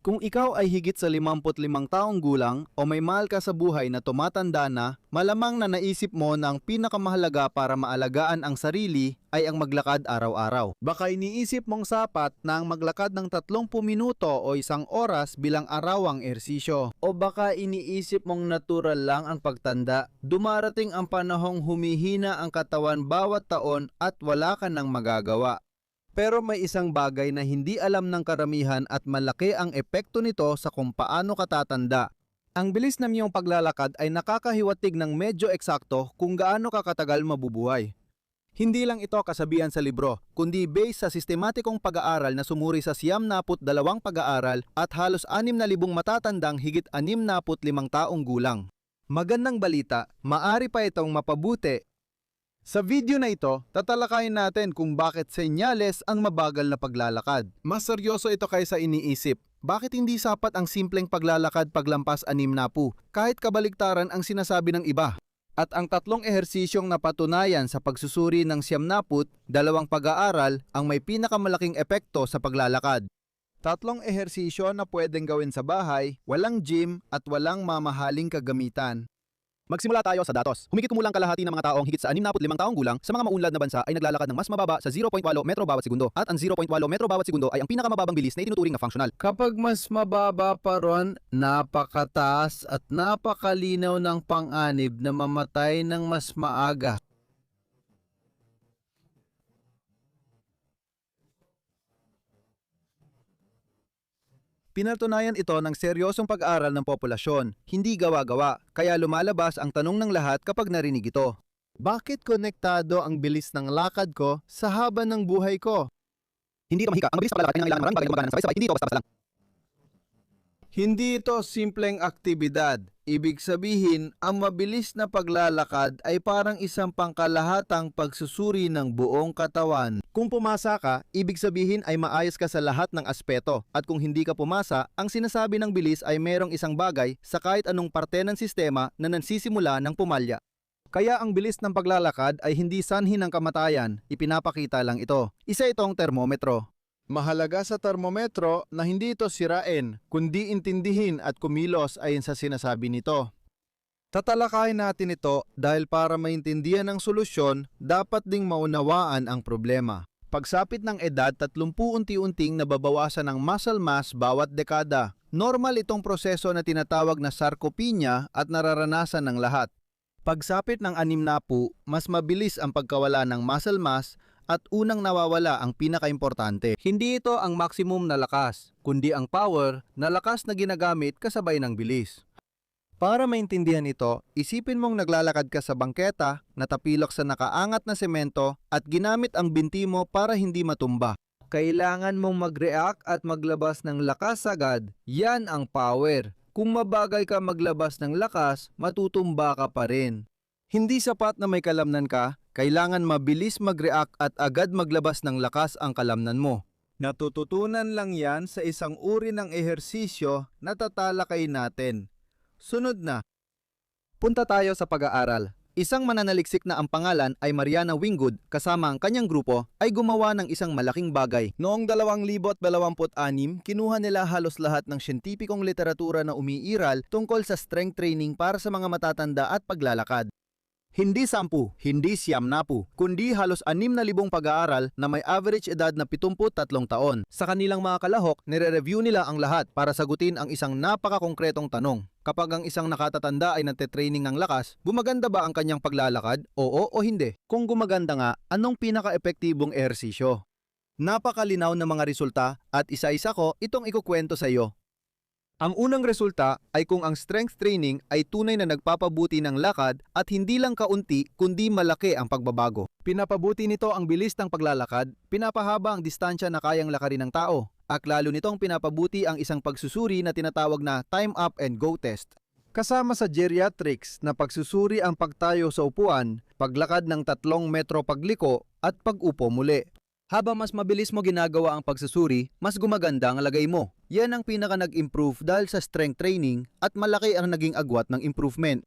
Kung ikaw ay higit sa 55 taong gulang o may mahal ka sa buhay na tumatanda na, malamang na naisip mo na ang pinakamahalaga para maalagaan ang sarili ay ang maglakad araw-araw. Baka iniisip mong sapat na ang maglakad ng 30 minuto o 1 oras bilang arawang ehersisyo. O baka iniisip mong natural lang ang pagtanda. Dumarating ang panahong humihina ang katawan bawat taon at wala ka nang magagawa. Pero may isang bagay na hindi alam ng karamihan at malaki ang epekto nito sa kung paano ka tatanda. Ang bilis ng iyong paglalakad ay nakakahiwatig ng medyo eksakto kung gaano ka katagal mabubuhay. Hindi lang ito kasabihan sa libro, kundi based sa sistematikong pag-aaral na sumuri sa 92 pag-aaral at halos 6,000 matatandang higit 65 taong gulang. Magandang balita, maari pa itong mapabuti. Sa video na ito, tatalakayin natin kung bakit senyales ang mabagal na paglalakad. Mas seryoso ito kaysa iniisip. Bakit hindi sapat ang simpleng paglalakad paglampas 60, kahit kabaligtaran ang sinasabi ng iba? At ang 3 ehersisyong napatunayan sa pagsusuri ng 92 pag-aaral ang may pinakamalaking epekto sa paglalakad. 3 ehersisyo na pwedeng gawin sa bahay, walang gym at walang mamahaling kagamitan. Magsimula tayo sa datos. Humigit kumulang kalahati ng mga taong higit sa 65 taong gulang sa mga maunlad na bansa ay naglalakad ng mas mababa sa 0.8 metro bawat segundo at ang 0.8 metro bawat segundo ay ang pinakamababang bilis na itinuturing na functional. Kapag mas mababa pa ron, napakataas at napakalinaw ng pang-anib na mamatay ng mas maaga. Pinatunayan ito ng seryosong pag-aaral ng populasyon, hindi gawa-gawa, kaya lumalabas ang tanong ng lahat kapag narinig ito. Bakit konektado ang bilis ng lakad ko sa haba ng buhay ko? Hindi ito mahika, ang bilis ng paglalakad ay nangailangan maraming bagay na gumagana ng sabay-sabay, hindi ito basta-basta lang. Hindi ito simpleng aktibidad. Ibig sabihin, ang mabilis na paglalakad ay parang isang pangkalahatang pagsusuri ng buong katawan. Kung pumasa ka, ibig sabihin ay maayos ka sa lahat ng aspeto. At kung hindi ka pumasa, ang sinasabi ng bilis ay merong isang bagay sa kahit anong parte ng sistema na nansisimula ng pumalya. Kaya ang bilis ng paglalakad ay hindi sanhi ng kamatayan, ipinapakita lang ito. Isa itong termometro. Mahalaga sa termometro na hindi ito sirain, kundi intindihin at kumilos ayon sa sinasabi nito. Tatalakayin natin ito dahil para maintindihan ang solusyon, dapat ding maunawaan ang problema. Pagsapit ng edad, 30 unti-unting nababawasan ang muscle mass bawat dekada. Normal itong proseso na tinatawag na sarcopenia at nararanasan ng lahat. Pagsapit ng 60, mas mabilis ang pagkawala ng muscle mass at unang nawawala ang pinakaimportante. Hindi ito ang maximum na lakas, kundi ang power na lakas na ginagamit kasabay ng bilis. Para maintindihan ito, isipin mong naglalakad ka sa bangketa, natapilok sa nakaangat na semento at ginamit ang binti mo para hindi matumba. Kailangan mong mag-react at maglabas ng lakas agad. Yan ang power. Kung mabagal ka maglabas ng lakas, matutumba ka pa rin. Hindi sapat na may kalamnan ka, kailangan mabilis mag-react at agad maglabas ng lakas ang kalamnan mo. Natututunan lang yan sa isang uri ng ehersisyo na tatalakayin natin. Sunod na. Punta tayo sa pag-aaral. Isang mananaliksik na ang pangalan ay Mariana Wingwood kasama ang kanyang grupo ay gumawa ng isang malaking bagay. Noong 2026, kinuha nila halos lahat ng siyentipikong literatura na umiiral tungkol sa strength training para sa mga matatanda at paglalakad. Hindi 10, hindi 90, kundi halos 6,000 pag-aaral na may average edad na 73 taon. Sa kanilang mga kalahok, nire-review nila ang lahat para sagutin ang isang napaka-konkretong tanong. Kapag ang isang nakatatanda ay nagte-training ng lakas, gumaganda ba ang kanyang paglalakad? Oo o hindi? Kung gumaganda nga, anong pinaka-epektibong ehersisyo? Napakalinaw ng mga resulta at isa-isa ko itong ikukwento sa iyo. Ang unang resulta ay kung ang strength training ay tunay na nagpapabuti ng lakad at hindi lang kaunti kundi malaki ang pagbabago. Pinapabuti nito ang bilis ng paglalakad, pinapahaba ang distansya na kayang lakarin ng tao, at lalo nitong pinapabuti ang isang pagsusuri na tinatawag na time up and go test. Kasama sa geriatrics na pagsusuri ang pagtayo sa upuan, paglakad ng 3 metro pagliko at pag-upo muli. Habang mas mabilis mo ginagawa ang pagsusuri, mas gumaganda ang lagay mo. Yan ang pinaka nag-improve dahil sa strength training at malaki ang naging agwat ng improvement.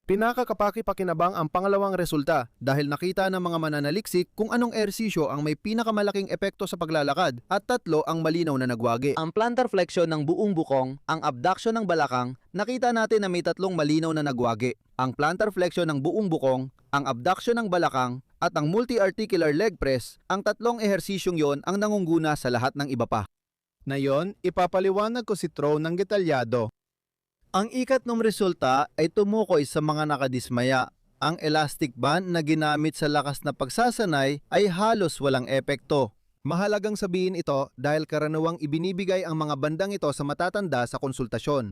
Pinakakapaki-pakinabang ang pangalawang resulta dahil nakita ng mga mananaliksik kung anong ehersisyo ang may pinakamalaking epekto sa paglalakad at tatlo ang malinaw na nagwagi. Ang plantar flexion ng buong bukong, ang abduction ng balakang, nakita natin na may tatlong malinaw na nagwagi. Ang plantar flexion ng buong bukong, ang abduction ng balakang, at ang multi-articular leg press, ang tatlong ehersisyong yon ang nangungguna sa lahat ng iba pa. Ngayon, ipapaliwanag ko si Tro ng detalyado. Ang ikatlong resulta ay tumukoy sa mga nakadismaya. Ang elastic band na ginamit sa lakas na pagsasanay ay halos walang epekto. Mahalagang sabihin ito dahil karaniwang ibinibigay ang mga bandang ito sa matatanda sa konsultasyon.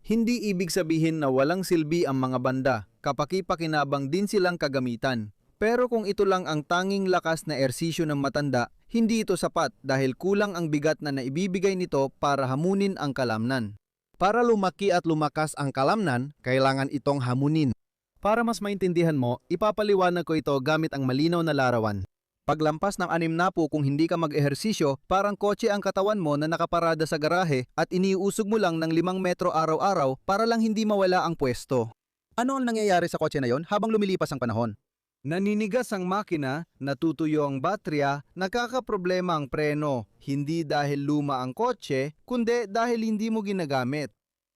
Hindi ibig sabihin na walang silbi ang mga banda, kapaki-pakinabang din silang kagamitan. Pero kung ito lang ang tanging lakas na ehersisyo ng matanda, hindi ito sapat dahil kulang ang bigat na naibibigay nito para hamunin ang kalamnan. Para lumaki at lumakas ang kalamnan, kailangan itong hamunin. Para mas maintindihan mo, ipapaliwanag ko ito gamit ang malinaw na larawan. Paglampas ng 6 na po kung hindi ka mag-ehersisyo, parang kotse ang katawan mo na nakaparada sa garahe at iniusog mo lang ng 5 metro araw-araw para lang hindi mawala ang pwesto. Ano ang nangyayari sa kotse na yon habang lumilipas ang panahon? Naninigas ang makina, natutuyo ang baterya, nakakaproblema ang preno, hindi dahil luma ang kotse, kundi dahil hindi mo ginagamit.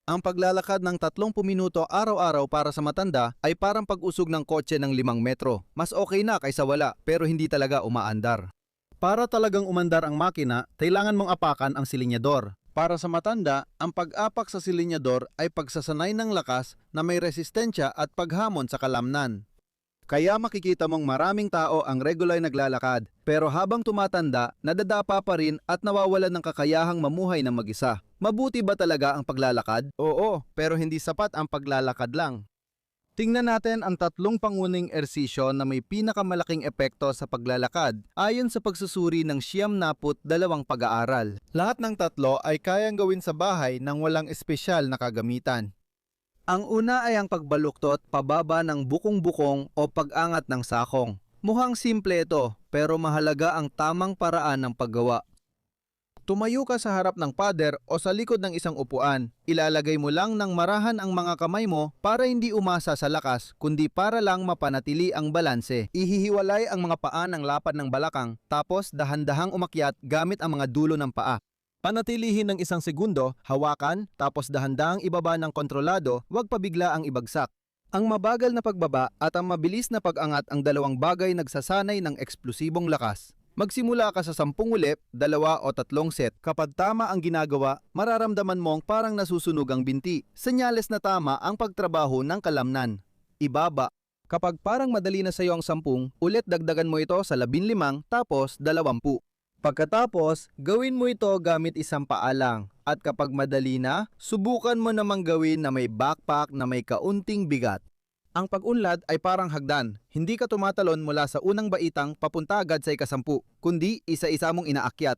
Ang paglalakad ng 30 minuto araw-araw para sa matanda ay parang pag-usog ng kotse ng 5 metro. Mas okay na kaysa wala pero hindi talaga umaandar. Para talagang umandar ang makina, kailangan mong apakan ang silinyador. Para sa matanda, ang pag-apak sa silinyador ay pagsasanay ng lakas na may resistensya at paghamon sa kalamnan. Kaya makikita mong maraming tao ang regular naglalakad, pero habang tumatanda, nadadapa pa rin at nawawalan ng kakayahang mamuhay ng mag-isa. Mabuti ba talaga ang paglalakad? Oo, pero hindi sapat ang paglalakad lang. Tingnan natin ang tatlong pangunahing ehersisyo na may pinakamalaking epekto sa paglalakad ayon sa pagsusuri ng 92 pag-aaral. Lahat ng tatlo ay kayang gawin sa bahay nang walang espesyal na kagamitan. Ang una ay ang pagbaluktot pababa ng bukong-bukong o pag-angat ng sakong. Mukhang simple ito, pero mahalaga ang tamang paraan ng paggawa. Tumayo ka sa harap ng pader o sa likod ng isang upuan. Ilalagay mo lang ng marahan ang mga kamay mo para hindi umasa sa lakas, kundi para lang mapanatili ang balanse. Ihihiwalay ang mga paa ng lapad ng balakang, tapos dahan-dahang umakyat gamit ang mga dulo ng paa. Panatilihin ng 1 segundo, hawakan, tapos dahan-dahang ibaba ng kontrolado, huwag pabigla ang ibagsak. Ang mabagal na pagbaba at ang mabilis na pag-angat ang dalawang bagay nagsasanay ng eksplosibong lakas. Magsimula ka sa 10 ulit, 2 o 3 set. Kapag tama ang ginagawa, mararamdaman mong parang nasusunog ang binti. Senyales na tama ang pagtrabaho ng kalamnan. Ibaba. Kapag parang madali na sa iyo ang 10, ulit dagdagan mo ito sa 15 tapos 20. Pagkatapos, gawin mo ito gamit isang paa lang. At kapag madali na, subukan mo namang gawin na may backpack na may kaunting bigat. Ang pag-unlad ay parang hagdan. Hindi ka tumatalon mula sa unang baitang papunta agad sa ika-10, kundi isa-isa mong inaakyat.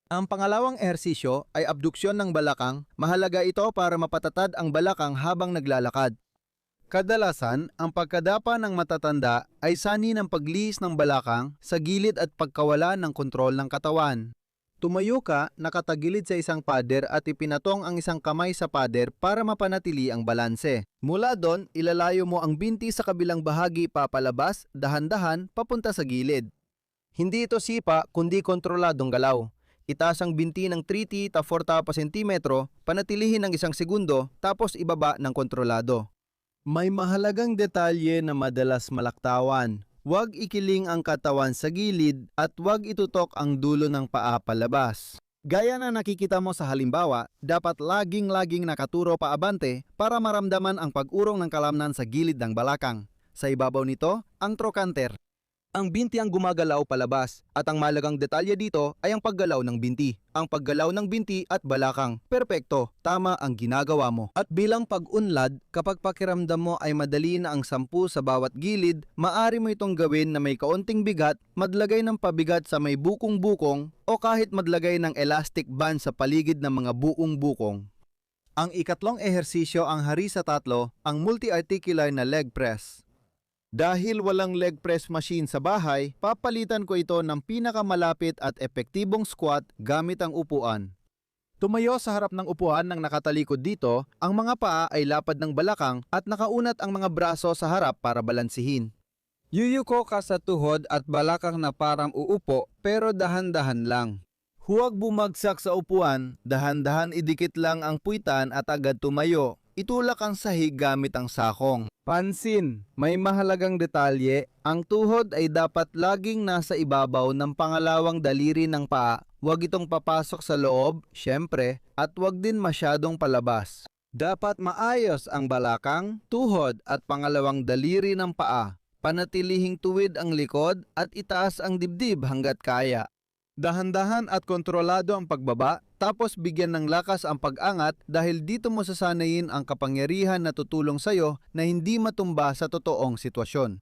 Ang pangalawang ehersisyo ay abduksyon ng balakang. Mahalaga ito para mapatatad ang balakang habang naglalakad. Kadalasan, ang pagkadapa ng matatanda ay sani ng paglihis ng balakang sa gilid at pagkawala ng kontrol ng katawan. Tumayo ka, nakatagilid sa isang pader at ipinatong ang isang kamay sa pader para mapanatili ang balanse. Mula doon, ilalayo mo ang binti sa kabilang bahagi papalabas, dahan-dahan, papunta sa gilid. Hindi ito sipa, kundi kontroladong galaw. Itaas ang binti ng 3T ta 4 cm, panatilihin ng 1 segundo, tapos ibaba ng kontrolado. May mahalagang detalye na madalas malaktawan. Huwag ikiling ang katawan sa gilid at huwag itutok ang dulo ng paa palabas. Gaya na nakikita mo sa halimbawa, dapat laging nakaturo paabante para maramdaman ang pag-urong ng kalamnan sa gilid ng balakang. Sa ibabaw nito, ang trochanter. Ang binti ang gumagalaw palabas at ang mahalagang detalye dito ay ang paggalaw ng binti. Ang paggalaw ng binti at balakang. Perpekto, tama ang ginagawa mo. At bilang pag-unlad, kapag pakiramdam mo ay madali na ang 10 sa bawat gilid, maaari mo itong gawin na may kaunting bigat, madlagay ng pabigat sa may bukong-bukong o kahit madlagay ng elastic band sa paligid ng mga buong-bukong. Ang ikatlong ehersisyo ang hari sa 3, ang multi-articular na leg press. Dahil walang leg press machine sa bahay, papalitan ko ito ng pinakamalapit at epektibong squat gamit ang upuan. Tumayo sa harap ng upuan ng nakatalikod dito, ang mga paa ay lapad ng balakang at nakaunat ang mga braso sa harap para balansihin. Yuyuko ka sa tuhod at balakang na parang uupo pero dahan-dahan lang. Huwag bumagsak sa upuan, dahan-dahan idikit lang ang puwitan at agad tumayo. Itulak ang sahig gamit ang sakong. Pansin, may mahalagang detalye, ang tuhod ay dapat laging nasa ibabaw ng pangalawang daliri ng paa. Huwag itong papasok sa loob, syempre, at huwag din masyadong palabas. Dapat maayos ang balakang, tuhod at pangalawang daliri ng paa. Panatilihing tuwid ang likod at itaas ang dibdib hanggat kaya. Dahan-dahan at kontrolado ang pagbaba, tapos bigyan ng lakas ang pag-angat dahil dito mo sasanayin ang kapangyarihan na tutulong sa'yo na hindi matumba sa totoong sitwasyon.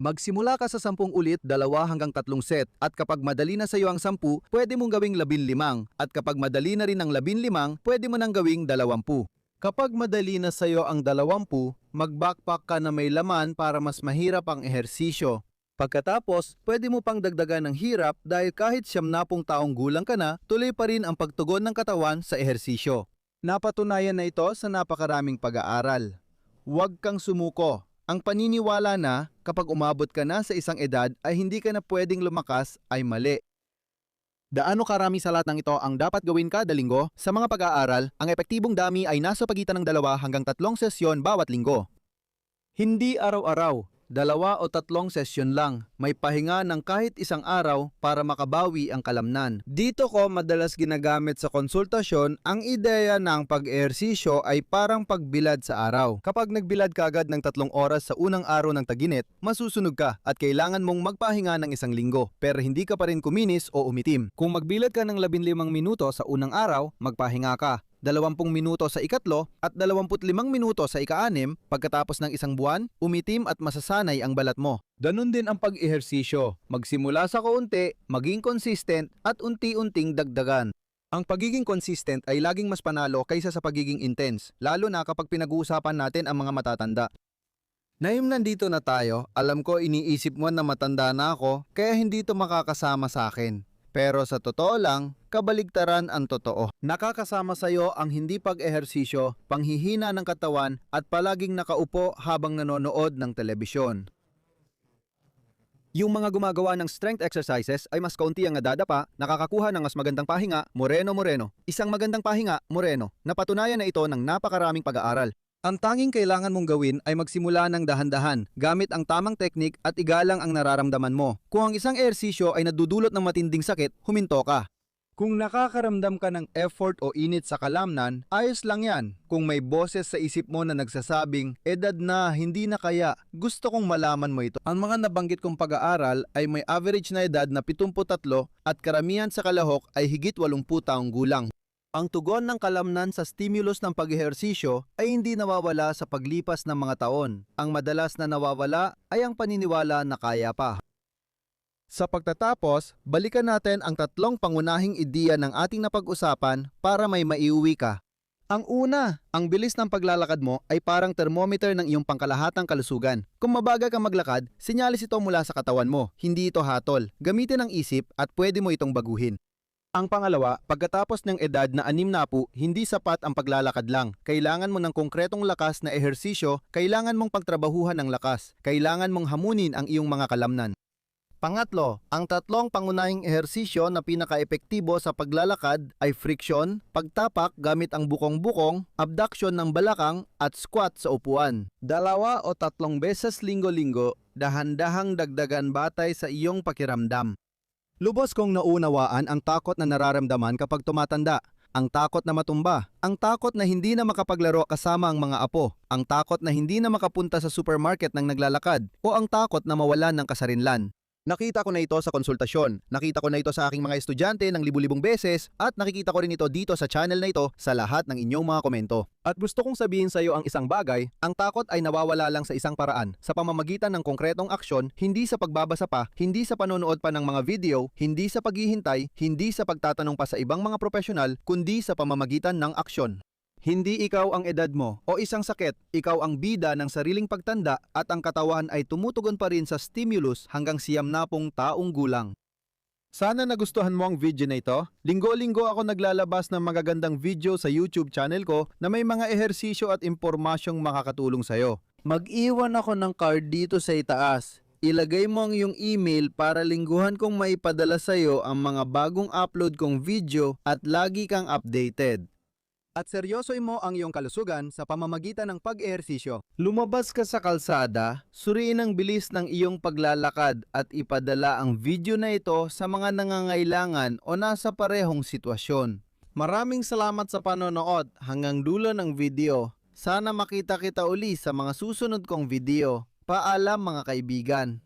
Magsimula ka sa 10 ulit, 2 hanggang 3 set, at kapag madali na sa iyo ang 10, pwede mong gawing 15, at kapag madali na rin ang 15, pwede mo nang gawing 20. Kapag madali na sa iyo ang 20, mag-backpack ka na may laman para mas mahirap ang ehersisyo. Pagkatapos, pwede mo pang dagdagan ng hirap dahil kahit 70 taong gulang ka na, tuloy pa rin ang pagtugon ng katawan sa ehersisyo. Napatunayan na ito sa napakaraming pag-aaral. Huwag kang sumuko. Ang paniniwala na kapag umabot ka na sa isang edad ay hindi ka na pwedeng lumakas ay mali. Daano karami sa lahat ng ito ang dapat gawin kada linggo? Sa mga pag-aaral, ang epektibong dami ay nasa pagitan ng 2 hanggang 3 sesyon bawat linggo. Hindi araw-araw, 2 o 3 sesyon lang. May pahinga ng kahit isang araw para makabawi ang kalamnan. Dito ko madalas ginagamit sa konsultasyon ang ideya ng pag-ehersisyo ay parang pagbilad sa araw. Kapag nagbilad ka agad ng 3 oras sa unang araw ng taginit, masusunog ka at kailangan mong magpahinga ng 1 linggo, pero hindi ka pa rin kuminis o umitim. Kung magbilad ka ng 15 minuto sa unang araw, magpahinga ka. 20 minuto sa ikatlo at 25 minuto sa ika-6, pagkatapos ng 1 buwan, umitim at masasanay ang balat mo. Ganun din ang pag-ehersisyo. Magsimula sa kaunti, maging consistent at unti-unting dagdagan. Ang pagiging consistent ay laging mas panalo kaysa sa pagiging intense, lalo na kapag pinag-uusapan natin ang mga matatanda. Naim nandito na tayo, alam ko iniisip mo na matanda na ako, kaya hindi ito makakasama sa akin. Pero sa totoo lang, kabaligtaran ang totoo. Nakakasama sa iyo ang hindi pag-ehersisyo, panghihina ng katawan at palaging nakaupo habang nanonood ng telebisyon. Yung mga gumagawa ng strength exercises ay mas kaunti ang nadadapa, nakakakuha ng mas magandang pahinga, moreno. Isang magandang pahinga, moreno. Napatunayan na ito ng napakaraming pag-aaral. Ang tanging kailangan mong gawin ay magsimula ng dahan-dahan, gamit ang tamang teknik at igalang ang nararamdaman mo. Kung ang isang ehersisyo ay nadudulot ng matinding sakit, huminto ka. Kung nakakaramdam ka ng effort o init sa kalamnan, ayos lang yan. Kung may boses sa isip mo na nagsasabing, edad na, hindi na kaya, gusto kong malaman mo ito. Ang mga nabanggit kong pag-aaral ay may average na edad na 73 at karamihan sa kalahok ay higit 80 taong gulang. Ang tugon ng kalamnan sa stimulus ng pag-ehersisyo ay hindi nawawala sa paglipas ng mga taon. Ang madalas na nawawala ay ang paniniwala na kaya pa. Sa pagtatapos, balikan natin ang 3 pangunahing ideya ng ating napag-usapan para may maiuwi ka. Ang una, ang bilis ng paglalakad mo ay parang thermometer ng iyong pangkalahatang kalusugan. Kung mabagal kang maglakad, sinyalis ito mula sa katawan mo, hindi ito hatol. Gamitin ang isip at pwede mo itong baguhin. Ang pangalawa, pagkatapos ng edad na 60, hindi sapat ang paglalakad lang. Kailangan mo ng konkretong lakas na ehersisyo, kailangan mong pagtrabahuhan ng lakas, kailangan mong hamunin ang iyong mga kalamnan. Pangatlo, ang 3 pangunahing ehersisyo na pinaka-epektibo sa paglalakad ay friction, pagtapak gamit ang bukong-bukong, abduction ng balakang at squat sa upuan. 2 o 3 beses linggo-linggo, dahan-dahang dagdagan batay sa iyong pakiramdam. Lubos kong naunawaan ang takot na nararamdaman kapag tumatanda. Ang takot na matumba, ang takot na hindi na makapaglaro kasama ang mga apo, ang takot na hindi na makapunta sa supermarket ng naglalakad, o ang takot na mawalan ng kasarinlan. Nakita ko na ito sa konsultasyon, nakita ko na ito sa aking mga estudyante ng libu-libong beses, at nakikita ko rin ito dito sa channel na ito sa lahat ng inyong mga komento. At gusto kong sabihin sa iyo ang isang bagay, ang takot ay nawawala lang sa isang paraan, sa pamamagitan ng konkretong aksyon, hindi sa pagbabasa pa, hindi sa panonood pa ng mga video, hindi sa paghihintay, hindi sa pagtatanong pa sa ibang mga profesional, kundi sa pamamagitan ng aksyon. Hindi ikaw ang edad mo o isang sakit, ikaw ang bida ng sariling pagtanda at ang katawan ay tumutugon pa rin sa stimulus hanggang 90 taong gulang. Sana nagustuhan mo ang video na ito. Linggo-linggo ako naglalabas ng magagandang video sa YouTube channel ko na may mga ehersisyo at impormasyong makakatulong sa'yo. Mag-iwan ako ng card dito sa itaas. Ilagay mo ang iyong email para lingguhan kong maipadala sa'yo ang mga bagong upload kong video at lagi kang updated. At seryosoy mo ang iyong kalusugan sa pamamagitan ng pag-ehersisyo. Lumabas ka sa kalsada, suriin ang bilis ng iyong paglalakad at ipadala ang video na ito sa mga nangangailangan o nasa parehong sitwasyon. Maraming salamat sa panonood hanggang dulo ng video. Sana makita kita uli sa mga susunod kong video. Paalam mga kaibigan.